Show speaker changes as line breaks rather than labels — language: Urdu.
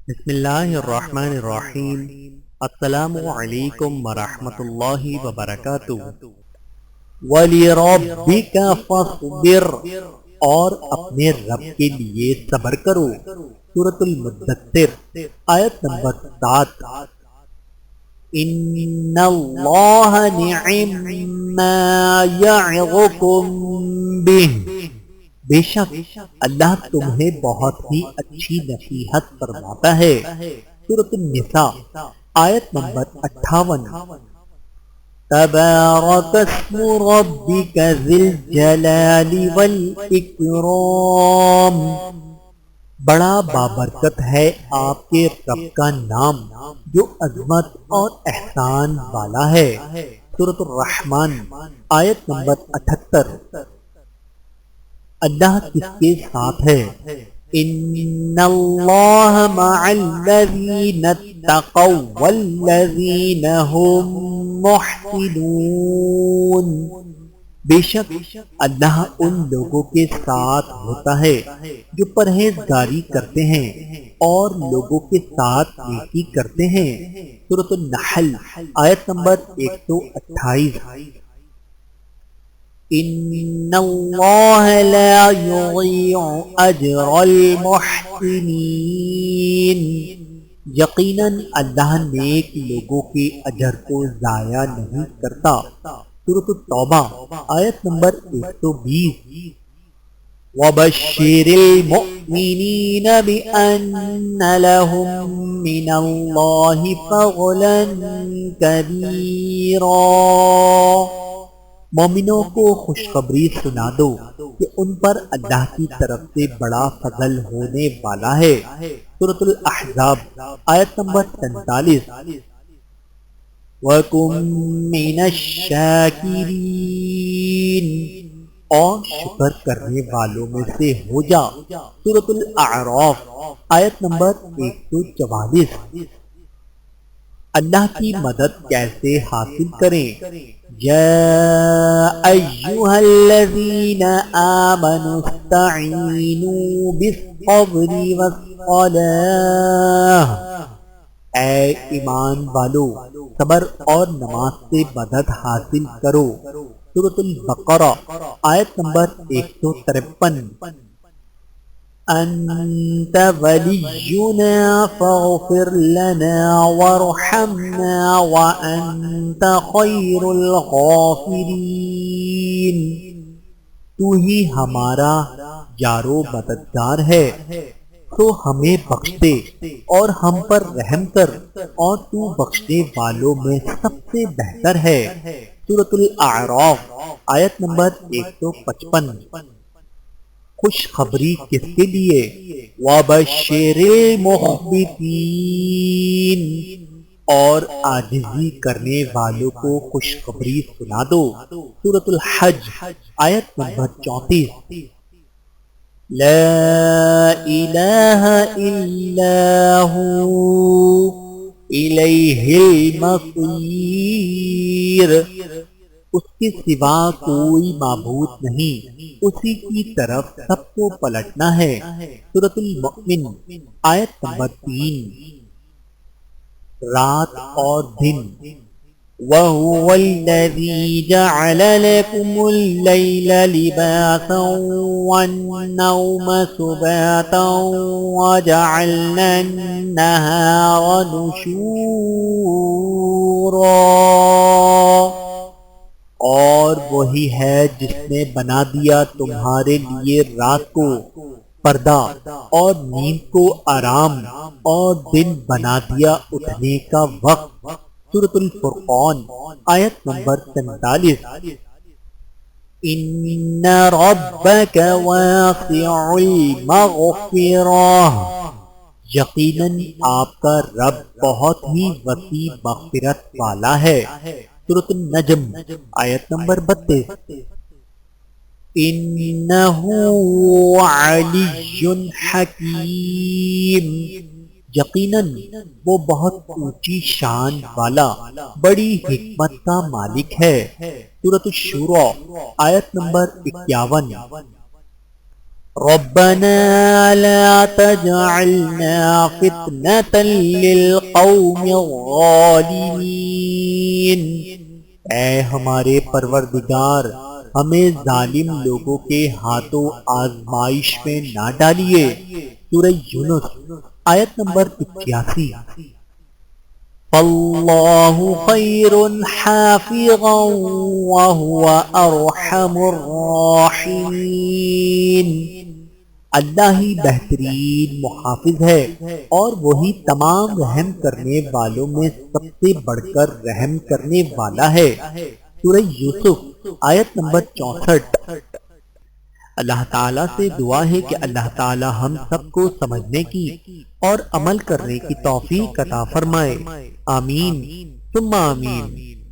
بسم اللہ الرحمن الرحیم۔ السلام علیکم ورحمۃ اللہ وبرکاتہ۔ وَلِرَبِّكَ فَاصْبِرْ، اور اپنے رب کے لیے صبر کرو۔ سورۃ المدثر آیت نمبر 7۔ ان اللہ نعم ما یعظکم بہ، بے شک اللہ تمہیں بہت ہی اچھی نصیحت فرماتا ہے۔ سورۃ النساء آیت نمبر 58۔ تبارک اسم ربک ذی الجلال والاکرام، بڑا بابرکت ہے آپ کے رب کا نام جو عظمت اور احسان والا ہے۔ سورۃ الرحمن آیت نمبر 78۔ اللہ کس کے ساتھ ہے؟ ان اللہ مع الذین اتقوا والذین هم محسنون، بے شک اللہ ان لوگوں کے ساتھ ہوتا ہے جو پرہیزگاری کرتے ہیں اور لوگوں کے ساتھ نیکی کرتے ہیں۔ سورۃ النحل آیت نمبر 128۔ ان اللہ لا یضیع اجر المحسنین، یقیناً اللہ نیک لوگوں کے اجر کو ضائع نہیں کرتا۔ سورۃ التوبہ آیت نمبر 120۔ وَبَشِّرِ الْمُؤْمِنِينَ بِأَنَّ لَهُم مِّنَ اللَّهِ فَضْلًا كَبِيرًا، مومنوں کو خوشخبری سنا دو کہ ان پر اللہ کی طرف سے بڑا فضل ہونے والا ہے۔ سورۃ الاحزاب آیت نمبر 43۔ وَكُن مِّنَ الشَّاکِرِینَ، اور شکر کرنے والوں میں سے ہو جا۔ سورۃ الاعراف آیت نمبر 144۔ اللہ کی مدد کیسے حاصل کریں؟ یا ایھا الذین آمنوا استعینوا بالصبر والصلاۃ، اے ایمان والو صبر اور نماز سے مدد حاصل کرو۔ سورۃ البقرہ آیت نمبر 153۔ انت ولینا فاغفر لنا وارحمنا وانت خیر الغافرین، تو ہی ہمارا یار و مددگار ہے، تو ہمیں بخش دے اور ہم پر رحم کر، اور تو بخشنے والوں میں سب سے بہتر ہے۔ سورۃ الاعراف آیت نمبر 155۔ خوشخبری کس کے لیے؟ وَبَشِّرِ الْمُخْبِتِينَ، اور عاجزی کرنے والوں کو خوشخبری سنا دو۔ سورۃ الحج آیت نمبر 34۔ لا الہ الا هو الیہ المصیر، اس کے سوا کوئی معبود نہیں، اسی کی طرف سب کو پلٹنا ہے۔ سورۃ المؤمن آیت نمبر 3۔ رات اور دن، وَهُوَ الَّذِي جَعَلَ لَكُمُ اللَّيْلَ لِبَاسًا وَالنَّوْمَ سُبَاتًا وَجَعَلْنَا النَّهَارَ نُشُورًا، اور وہی ہے جس نے بنا دیا تمہارے لیے رات کو پردہ اور نیند کو آرام، اور دن بنا دیا اٹھنے کا وقت۔ سورۃ الفرقان آیت نمبر 45۔ ان ربک واسع المغفرہ، یقیناً آپ کا رب بہت ہی وسیع مغفرت والا ہے۔ سورۃ النجم آیت نمبر 32۔ انہ علی حکیم، یقیناً وہ بہت اونچی شان والا بڑی حکمت کا مالک ہے۔ سورۃ الشورى آیت نمبر 51۔ ربنا لا تجعلنا فتنة للقوم الظالمين، اے ہمارے پروردگار ہمیں ظالم لوگوں کے ہاتھوں آزمائش میں نہ ڈالیے۔ سورہ یونس آیت نمبر 81۔ فاللہ خیر حافظا وهو ارحم الراحمین، اللہ ہی بہترین محافظ ہے اور وہی تمام رحم کرنے والوں میں سب سے بڑھ کر رحم کرنے والا ہے۔ سورہ یوسف آیت نمبر 64۔ اللہ تعالیٰ سے دعا ہے کہ اللہ تعالیٰ ہم سب کو سمجھنے کی اور عمل کرنے کی توفیق عطا فرمائے، آمین ثم آمین۔